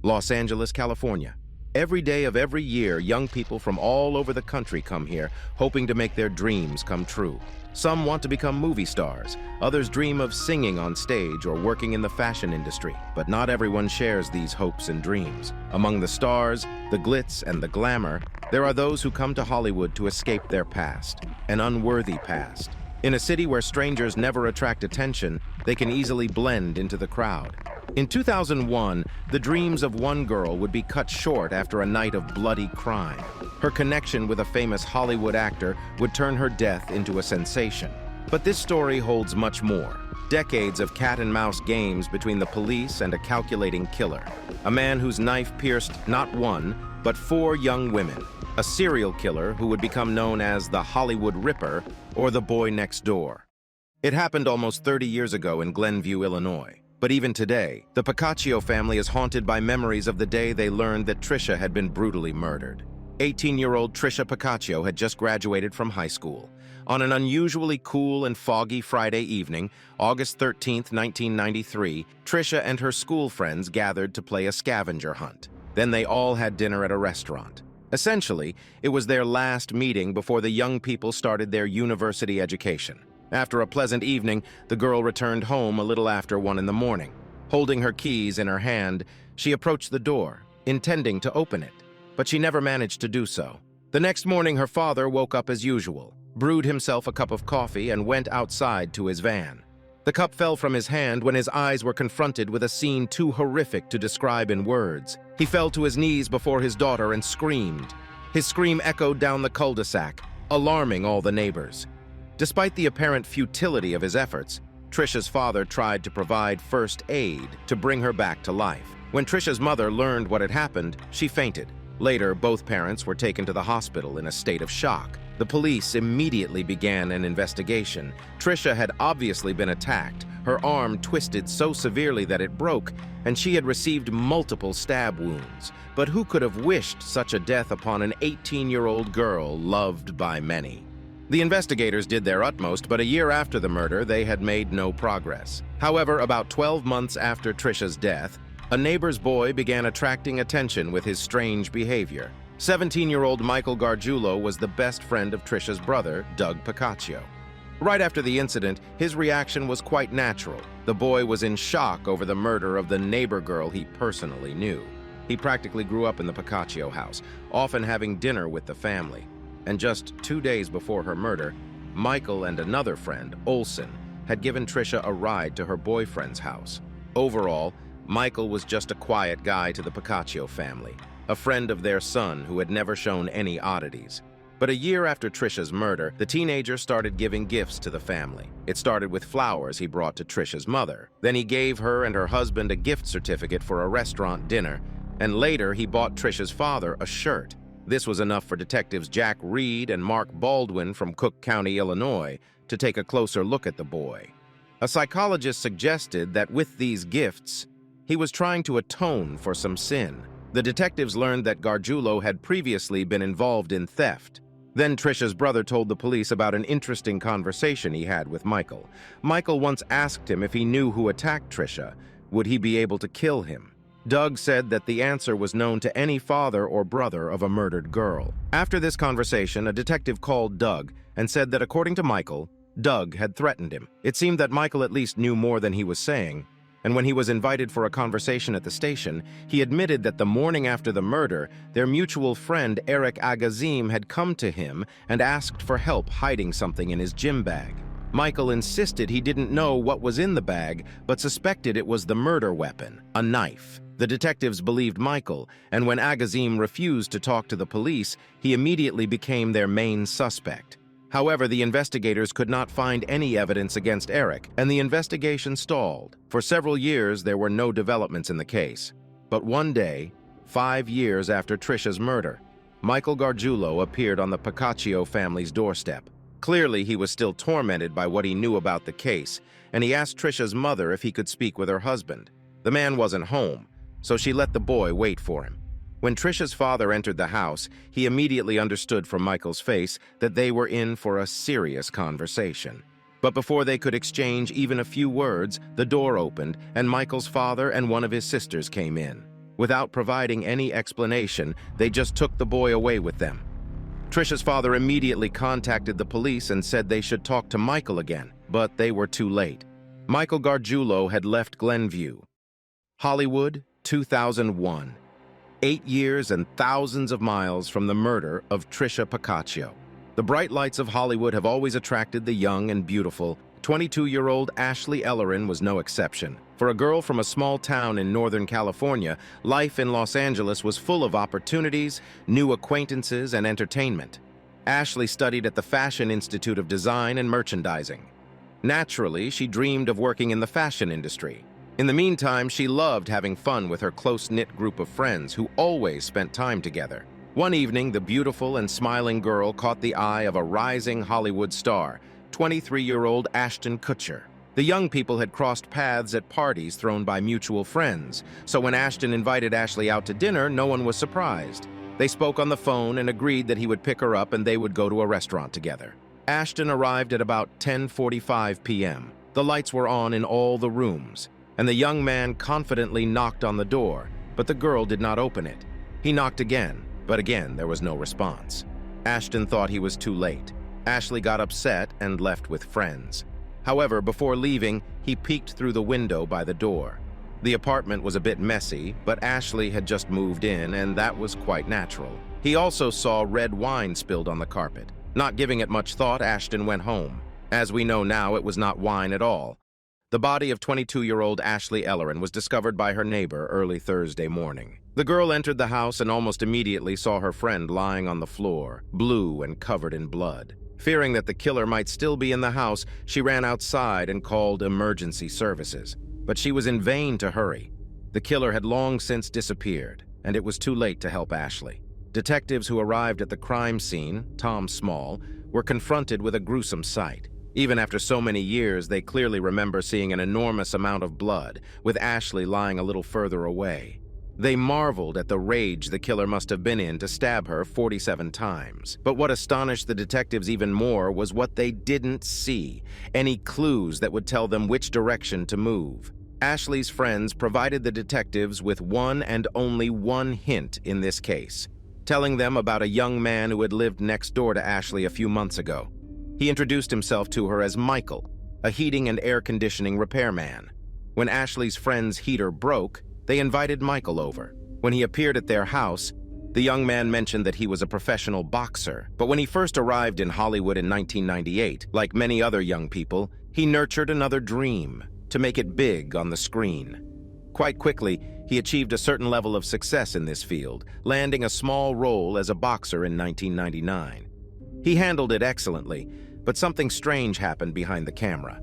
Los Angeles, California. Every day of every year, young people from all over the country come here, hoping to make their dreams come true. Some want to become movie stars. Others dream of singing on stage or working in the fashion industry. But not everyone shares these hopes and dreams. Among the stars, the glitz, and the glamour, there are those who come to Hollywood to escape their past, an unworthy past. In a city where strangers never attract attention, they can easily blend into the crowd. In 2001, the dreams of one girl would be cut short after a night of bloody crime. Her connection with a famous Hollywood actor would turn her death into a sensation. But this story holds much more. Decades of cat-and-mouse games between the police and a calculating killer. A man whose knife pierced not one, but 4 young women. A serial killer who would become known as the Hollywood Ripper or the Boy Next Door. It happened almost 30 years ago in Glenview, Illinois. But even today, the Picacho family is haunted by memories of the day they learned that Trisha had been brutally murdered. 18-year-old Trisha Picacho had just graduated from high school. On an unusually cool and foggy Friday evening, August 13, 1993, Trisha and her school friends gathered to play a scavenger hunt. Then they all had dinner at a restaurant. Essentially, it was their last meeting before the young people started their university education. After a pleasant evening, the girl returned home a little after 1 in the morning. Holding her keys in her hand, she approached the door, intending to open it, but she never managed to do so. The next morning, her father woke up as usual, brewed himself a cup of coffee, and went outside to his van. The cup fell from his hand when his eyes were confronted with a scene too horrific to describe in words. He fell to his knees before his daughter and screamed. His scream echoed down the cul-de-sac, alarming all the neighbors. Despite the apparent futility of his efforts, Trisha's father tried to provide first aid to bring her back to life. When Trisha's mother learned what had happened, she fainted. Later, both parents were taken to the hospital in a state of shock. The police immediately began an investigation. Trisha had obviously been attacked, her arm twisted so severely that it broke, and she had received multiple stab wounds. But who could have wished such a death upon an 18-year-old girl loved by many? The investigators did their utmost, but a year after the murder, they had made no progress. However, about 12 months after Trisha's death, a neighbor's boy began attracting attention with his strange behavior. 17-year-old Michael Gargiulo was the best friend of Trisha's brother, Doug Picacho. Right after the incident, his reaction was quite natural. The boy was in shock over the murder of the neighbor girl he personally knew. He practically grew up in the Picacho house, often having dinner with the family. And just 2 days before her murder, Michael and another friend, Olson, had given Trisha a ride to her boyfriend's house. Overall, Michael was just a quiet guy to the Picacho family, a friend of their son who had never shown any oddities. But a year after Trisha's murder, the teenager started giving gifts to the family. It started with flowers he brought to Trisha's mother. Then he gave her and her husband a gift certificate for a restaurant dinner, and later he bought Trisha's father a shirt. This was enough for detectives Jack Reed and Mark Baldwin from Cook County, Illinois, to take a closer look at the boy. A psychologist suggested that with these gifts, he was trying to atone for some sin. The detectives learned that Gargiulo had previously been involved in theft. Then Trisha's brother told the police about an interesting conversation he had with Michael. Michael once asked him if he knew who attacked Trisha. Would he be able to kill him? Doug said that the answer was known to any father or brother of a murdered girl. After this conversation, a detective called Doug and said that according to Michael, Doug had threatened him. It seemed that Michael at least knew more than he was saying, and when he was invited for a conversation at the station, he admitted that the morning after the murder, their mutual friend Eric Agazim had come to him and asked for help hiding something in his gym bag. Michael insisted he didn't know what was in the bag, but suspected it was the murder weapon, a knife. The detectives believed Michael, and when Agazim refused to talk to the police, he immediately became their main suspect. However, the investigators could not find any evidence against Eric, and the investigation stalled. For several years, there were no developments in the case. But one day, 5 years after Trisha's murder, Michael Gargiulo appeared on the Picacho family's doorstep. Clearly, he was still tormented by what he knew about the case, and he asked Trisha's mother if he could speak with her husband. The man wasn't home, so she let the boy wait for him. When Trisha's father entered the house, he immediately understood from Michael's face that they were in for a serious conversation. But before they could exchange even a few words, the door opened and Michael's father and one of his sisters came in. Without providing any explanation, they just took the boy away with them. Trisha's father immediately contacted the police and said they should talk to Michael again, but they were too late. Michael Gargiulo had left Glenview. Hollywood, 2001. 8 years and thousands of miles from the murder of Trisha Picacho. The bright lights of Hollywood have always attracted the young and beautiful. 22-year-old Ashley Ellerin was no exception. For a girl from a small town in Northern California, life in Los Angeles was full of opportunities, new acquaintances, and entertainment. Ashley studied at the Fashion Institute of Design and Merchandising. Naturally, she dreamed of working in the fashion industry. In the meantime, she loved having fun with her close-knit group of friends who always spent time together. One evening, the beautiful and smiling girl caught the eye of a rising Hollywood star, 23-year-old Ashton Kutcher. The young people had crossed paths at parties thrown by mutual friends, so when Ashton invited Ashley out to dinner, no one was surprised. They spoke on the phone and agreed that he would pick her up and they would go to a restaurant together. Ashton arrived at about 10:45 p.m. The lights were on in all the rooms, and the young man confidently knocked on the door, but the girl did not open it. He knocked again, but again there was no response. Ashton thought he was too late. Ashley got upset and left with friends. However, before leaving, he peeked through the window by the door. The apartment was a bit messy, but Ashley had just moved in, and that was quite natural. He also saw red wine spilled on the carpet. Not giving it much thought, Ashton went home. As we know now, it was not wine at all. The body of 22-year-old Ashley Ellerin was discovered by her neighbor early Thursday morning. The girl entered the house and almost immediately saw her friend lying on the floor, blue and covered in blood. Fearing that the killer might still be in the house, she ran outside and called emergency services. But she was in vain to hurry. The killer had long since disappeared, and it was too late to help Ashley. Detectives who arrived at the crime scene, Tom Small, were confronted with a gruesome sight. Even after so many years, they clearly remember seeing an enormous amount of blood, with Ashley lying a little further away. They marveled at the rage the killer must have been in to stab her 47 times. But what astonished the detectives even more was what they didn't see, any clues that would tell them which direction to move. Ashley's friends provided the detectives with one and only one hint in this case, telling them about a young man who had lived next door to Ashley a few months ago. He introduced himself to her as Michael, a heating and air conditioning repairman. When Ashley's friend's heater broke, they invited Michael over. When he appeared at their house, the young man mentioned that he was a professional boxer. But when he first arrived in Hollywood in 1998, like many other young people, he nurtured another dream, to make it big on the screen. Quite quickly, he achieved a certain level of success in this field, landing a small role as a boxer in 1999. He handled it excellently, but something strange happened behind the camera.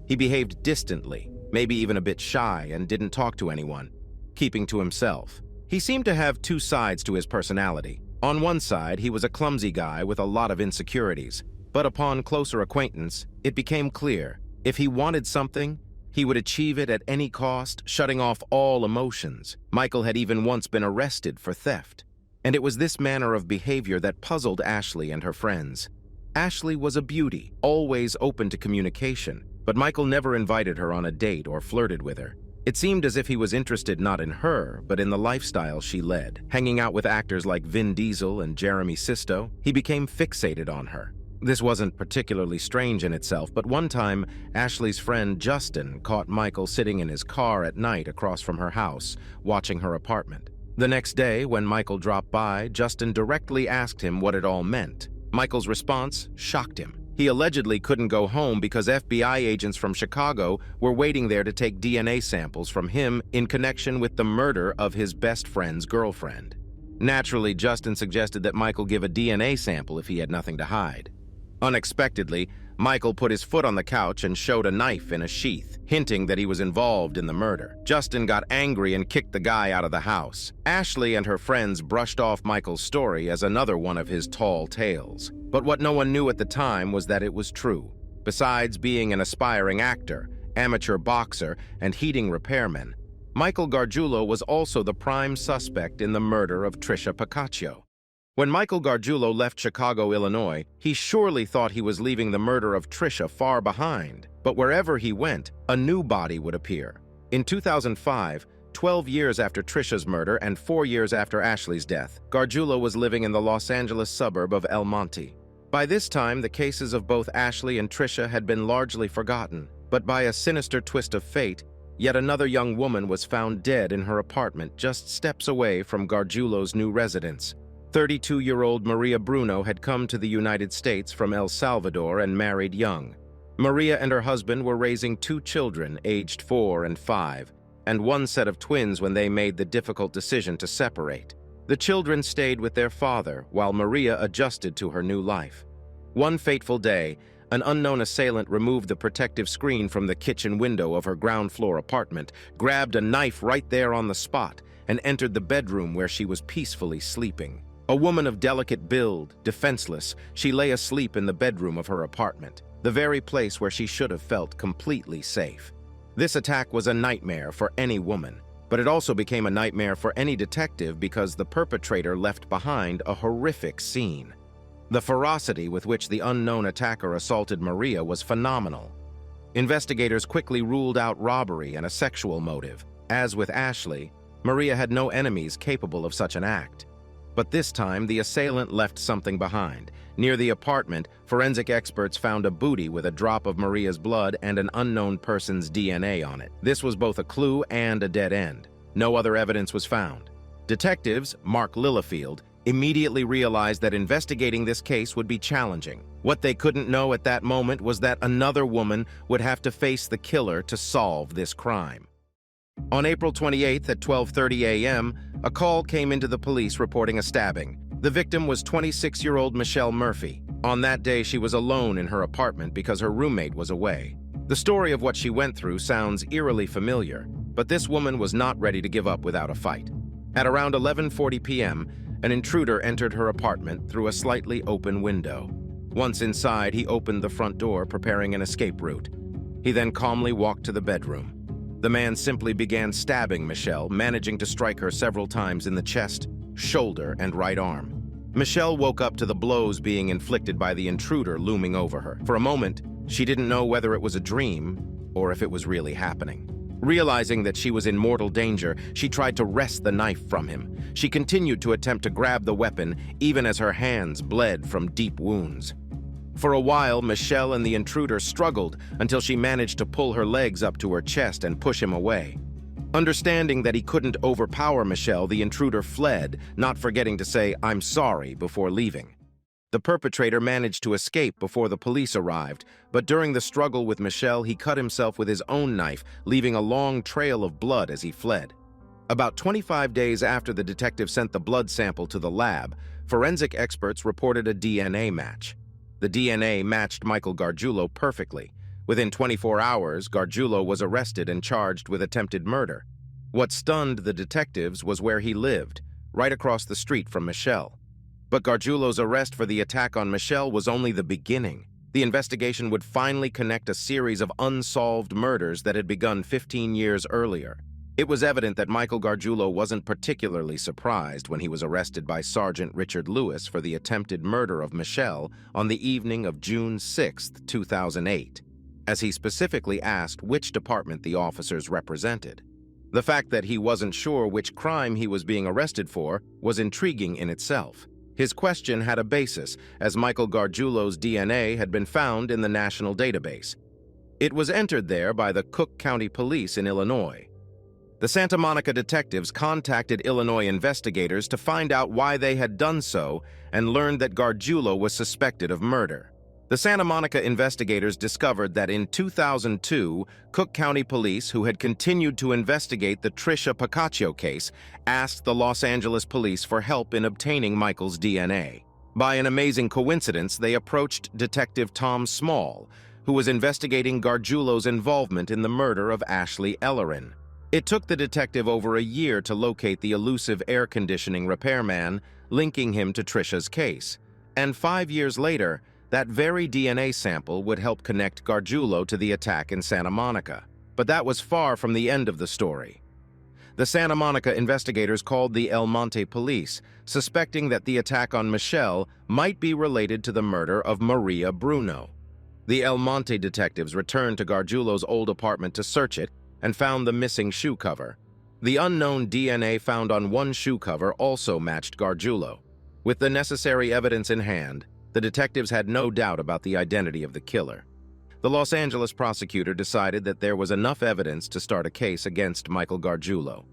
He behaved distantly, maybe even a bit shy, and didn't talk to anyone, keeping to himself. He seemed to have two sides to his personality. On one side, he was a clumsy guy with a lot of insecurities, but upon closer acquaintance, it became clear, if he wanted something, he would achieve it at any cost, shutting off all emotions. Michael had even once been arrested for theft. And it was this manner of behavior that puzzled Ashley and her friends. Ashley was a beauty, always open to communication, but Michael never invited her on a date or flirted with her. It seemed as if he was interested not in her, but in the lifestyle she led. Hanging out with actors like Vin Diesel and Jeremy Sisto, he became fixated on her. This wasn't particularly strange in itself, but one time, Ashley's friend Justin caught Michael sitting in his car at night across from her house, watching her apartment. The next day, when Michael dropped by, Justin directly asked him what it all meant. Michael's response shocked him. He allegedly couldn't go home because FBI agents from Chicago were waiting there to take DNA samples from him in connection with the murder of his best friend's girlfriend. Naturally, Justin suggested that Michael give a DNA sample if he had nothing to hide. Unexpectedly, Michael put his foot on the couch and showed a knife in a sheath, hinting that he was involved in the murder. Justin got angry and kicked the guy out of the house. Ashley and her friends brushed off Michael's story as another one of his tall tales. But what no one knew at the time was that it was true. Besides being an aspiring actor, amateur boxer, and heating repairman, Michael Gargiulo was also the prime suspect in the murder of Trisha Picacho. When Michael Gargiulo left Chicago, Illinois, he surely thought he was leaving the murder of Trisha far behind. But wherever he went, a new body would appear. In 2005, 12 years after Trisha's murder and 4 years after Ashley's death, Gargiulo was living in the Los Angeles suburb of El Monte. By this time, the cases of both Ashley and Trisha had been largely forgotten, but by a sinister twist of fate, yet another young woman was found dead in her apartment just steps away from Gargiulo's new residence. 32-year-old Maria Bruno had come to the United States from El Salvador and married young. Maria and her husband were raising 2 children, aged 4 and 5, and one set of twins when they made the difficult decision to separate. The children stayed with their father while Maria adjusted to her new life. One fateful day, an unknown assailant removed the protective screen from the kitchen window of her ground-floor apartment, grabbed a knife right there on the spot, and entered the bedroom where she was peacefully sleeping. A woman of delicate build, defenseless, she lay asleep in the bedroom of her apartment, the very place where she should have felt completely safe. This attack was a nightmare for any woman, but it also became a nightmare for any detective because the perpetrator left behind a horrific scene. The ferocity with which the unknown attacker assaulted Maria was phenomenal. Investigators quickly ruled out robbery and a sexual motive. As with Ashley, Maria had no enemies capable of such an act. But this time, the assailant left something behind. Near the apartment, forensic experts found a booty with a drop of Maria's blood and an unknown person's DNA on it. This was both a clue and a dead end. No other evidence was found. Detectives, Mark Littlefield, immediately realized that investigating this case would be challenging. What they couldn't know at that moment was that another woman would have to face the killer to solve this crime. On April 28th at 12:30 a.m., a call came into the police reporting a stabbing. The victim was 26-year-old Michelle Murphy. On that day, she was alone in her apartment because her roommate was away. The story of what she went through sounds eerily familiar, but this woman was not ready to give up without a fight. At around 11:40 p.m., an intruder entered her apartment through a slightly open window. Once inside, he opened the front door, preparing an escape route. He then calmly walked to the bedroom. The man simply began stabbing Michelle, managing to strike her several times in the chest, shoulder, and right arm. Michelle woke up to the blows being inflicted by the intruder looming over her. For a moment, she didn't know whether it was a dream or if it was really happening. Realizing that she was in mortal danger, she tried to wrest the knife from him. She continued to attempt to grab the weapon, even as her hands bled from deep wounds. For a while, Michelle and the intruder struggled until she managed to pull her legs up to her chest and push him away. Understanding that he couldn't overpower Michelle, the intruder fled, not forgetting to say, "I'm sorry," before leaving. The perpetrator managed to escape before the police arrived, but during the struggle with Michelle, he cut himself with his own knife, leaving a long trail of blood as he fled. About 25 days after the detective sent the blood sample to the lab, forensic experts reported a DNA match. The DNA matched Michael Gargiulo perfectly. Within 24 hours, Gargiulo was arrested and charged with attempted murder. What stunned the detectives was where he lived, right across the street from Michelle. But Gargiulo's arrest for the attack on Michelle was only the beginning. The investigation would finally connect a series of unsolved murders that had begun 15 years earlier. It was evident that Michael Gargiulo wasn't particularly surprised when he was arrested by Sergeant Richard Lewis for the attempted murder of Michelle on the evening of June 6, 2008, as he specifically asked which department the officers represented. The fact that he wasn't sure which crime he was being arrested for was intriguing in itself. His question had a basis, as Michael Gargiulo's DNA had been found in the national database. It was entered there by the Cook County Police in Illinois. The Santa Monica detectives contacted Illinois investigators to find out why they had done so and learned that Gargiulo was suspected of murder. The Santa Monica investigators discovered that in 2002, Cook County Police, who had continued to investigate the Trisha Picacho case, asked the Los Angeles police for help in obtaining Michael's DNA. By an amazing coincidence, they approached Detective Tom Small, who was investigating Gargiulo's involvement in the murder of Ashley Ellerin. It took the detective over a year to locate the elusive air conditioning repairman, linking him to Trisha's case. And 5 years later, that very DNA sample would help connect Gargiulo to the attack in Santa Monica. But that was far from the end of the story. The Santa Monica investigators called the El Monte police, suspecting that the attack on Michelle might be related to the murder of Maria Bruno. The El Monte detectives returned to Gargiulo's old apartment to search it and found the missing shoe cover. The unknown DNA found on one shoe cover also matched Gargiulo. With the necessary evidence in hand, the detectives had no doubt about the identity of the killer. The Los Angeles prosecutor decided that there was enough evidence to start a case against Michael Gargiulo.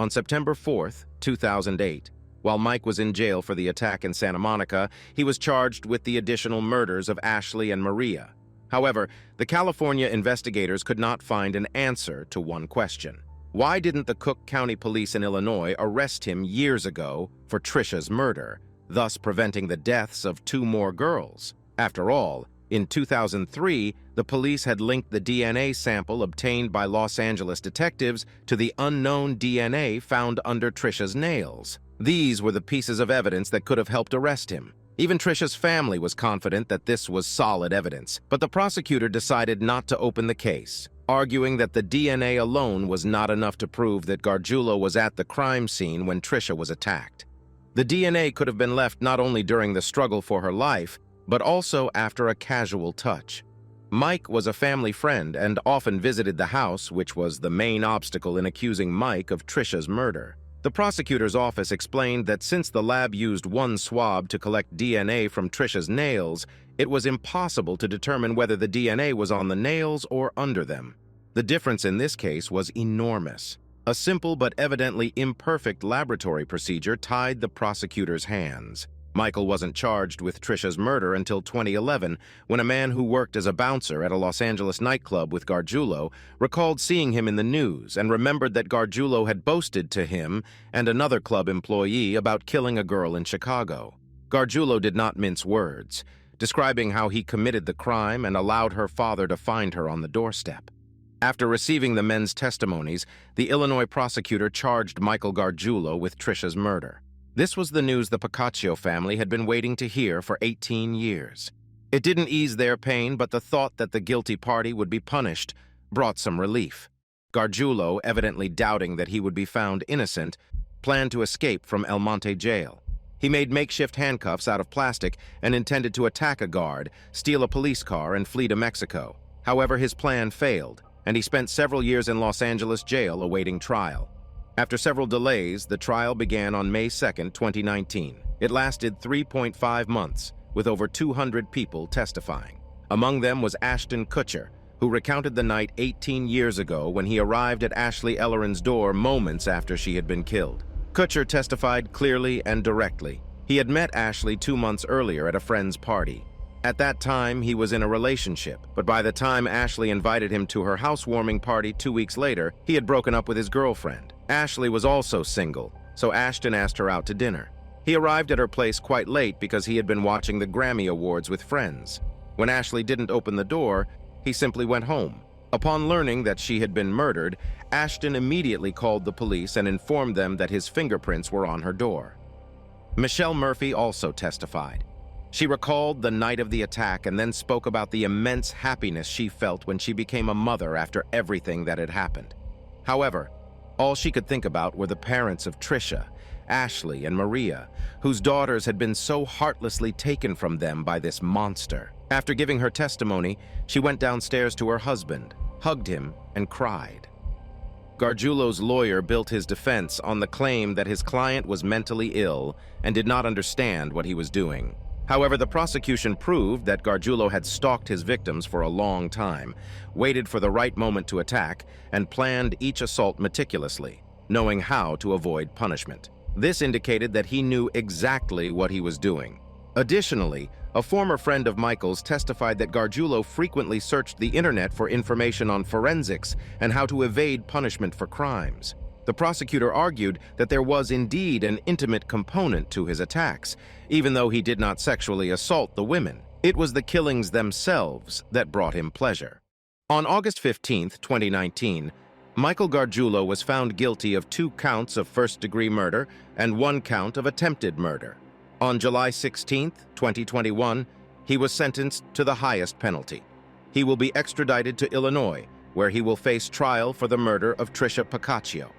On September 4, 2008, while Mike was in jail for the attack in Santa Monica, he was charged with the additional murders of Ashley and Maria. However, the California investigators could not find an answer to one question. Why didn't the Cook County Police in Illinois arrest him years ago for Trisha's murder, thus preventing the deaths of 2 more girls? After all, in 2003, the police had linked the DNA sample obtained by Los Angeles detectives to the unknown DNA found under Trisha's nails. These were the pieces of evidence that could have helped arrest him. Even Trisha's family was confident that this was solid evidence, but the prosecutor decided not to open the case, arguing that the DNA alone was not enough to prove that Gargiulo was at the crime scene when Trisha was attacked. The DNA could have been left not only during the struggle for her life, but also after a casual touch. Mike was a family friend and often visited the house, which was the main obstacle in accusing Mike of Trisha's murder. The prosecutor's office explained that since the lab used one swab to collect DNA from Trisha's nails, it was impossible to determine whether the DNA was on the nails or under them. The difference in this case was enormous. A simple but evidently imperfect laboratory procedure tied the prosecutor's hands. Michael wasn't charged with Trisha's murder until 2011, when a man who worked as a bouncer at a Los Angeles nightclub with Gargiulo recalled seeing him in the news and remembered that Gargiulo had boasted to him and another club employee about killing a girl in Chicago. Gargiulo did not mince words, describing how he committed the crime and allowed her father to find her on the doorstep. After receiving the men's testimonies, the Illinois prosecutor charged Michael Gargiulo with Trisha's murder. This was the news the Picacho family had been waiting to hear for 18 years. It didn't ease their pain, but the thought that the guilty party would be punished brought some relief. Gargiulo, evidently doubting that he would be found innocent, planned to escape from El Monte jail. He made makeshift handcuffs out of plastic and intended to attack a guard, steal a police car, and flee to Mexico. However, his plan failed, and he spent several years in Los Angeles jail awaiting trial. After several delays, the trial began on May 2, 2019. It lasted 3.5 months, with over 200 people testifying. Among them was Ashton Kutcher, who recounted the night 18 years ago when he arrived at Ashley Ellerin's door moments after she had been killed. Kutcher testified clearly and directly. He had met Ashley 2 months earlier at a friend's party. At that time, he was in a relationship, but by the time Ashley invited him to her housewarming party 2 weeks later, he had broken up with his girlfriend. Ashley was also single, so Ashton asked her out to dinner. He arrived at her place quite late because he had been watching the Grammy Awards with friends. When Ashley didn't open the door, he simply went home. Upon learning that she had been murdered, Ashton immediately called the police and informed them that his fingerprints were on her door. Michelle Murphy also testified. She recalled the night of the attack and then spoke about the immense happiness she felt when she became a mother after everything that had happened. However, all she could think about were the parents of Trisha, Ashley, and Maria, whose daughters had been so heartlessly taken from them by this monster. After giving her testimony, she went downstairs to her husband, hugged him, and cried. Gargiulo's lawyer built his defense on the claim that his client was mentally ill and did not understand what he was doing. However, the prosecution proved that Gargiulo had stalked his victims for a long time, waited for the right moment to attack, and planned each assault meticulously, knowing how to avoid punishment. This indicated that he knew exactly what he was doing. Additionally, a former friend of Michael's testified that Gargiulo frequently searched the internet for information on forensics and how to evade punishment for crimes. The prosecutor argued that there was indeed an intimate component to his attacks, even though he did not sexually assault the women. It was the killings themselves that brought him pleasure. On August 15, 2019, Michael Gargiulo was found guilty of 2 counts of first-degree murder and 1 count of attempted murder. On July 16, 2021, he was sentenced to the highest penalty. He will be extradited to Illinois, where he will face trial for the murder of Trisha Picacho.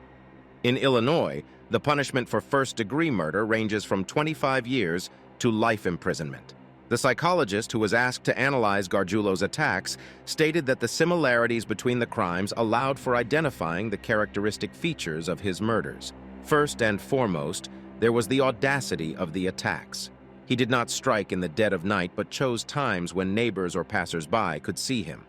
In Illinois, the punishment for first-degree murder ranges from 25 years to life imprisonment. The psychologist who was asked to analyze Gargiulo's attacks stated that the similarities between the crimes allowed for identifying the characteristic features of his murders. First and foremost, there was the audacity of the attacks. He did not strike in the dead of night, but chose times when neighbors or passers-by could see him.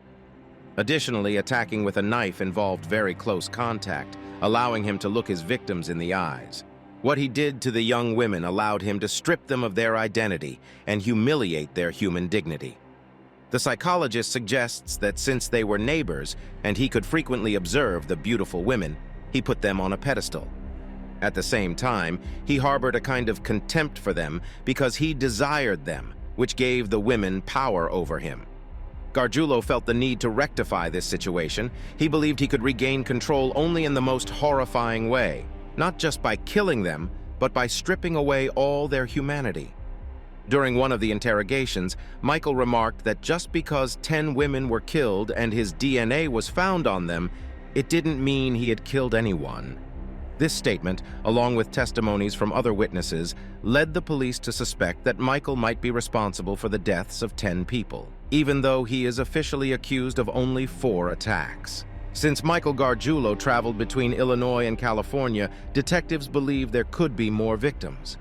Additionally, attacking with a knife involved very close contact, allowing him to look his victims in the eyes. What he did to the young women allowed him to strip them of their identity and humiliate their human dignity. The psychologist suggests that since they were neighbors and he could frequently observe the beautiful women, he put them on a pedestal. At the same time, he harbored a kind of contempt for them because he desired them, which gave the women power over him. Gargiulo felt the need to rectify this situation. He believed he could regain control only in the most horrifying way, not just by killing them, but by stripping away all their humanity. During one of the interrogations, Michael remarked that just because 10 women were killed and his DNA was found on them, it didn't mean he had killed anyone. This statement, along with testimonies from other witnesses, led the police to suspect that Michael might be responsible for the deaths of 10 people, even though he is officially accused of only 4 attacks. Since Michael Gargiulo traveled between Illinois and California, detectives believe there could be more victims.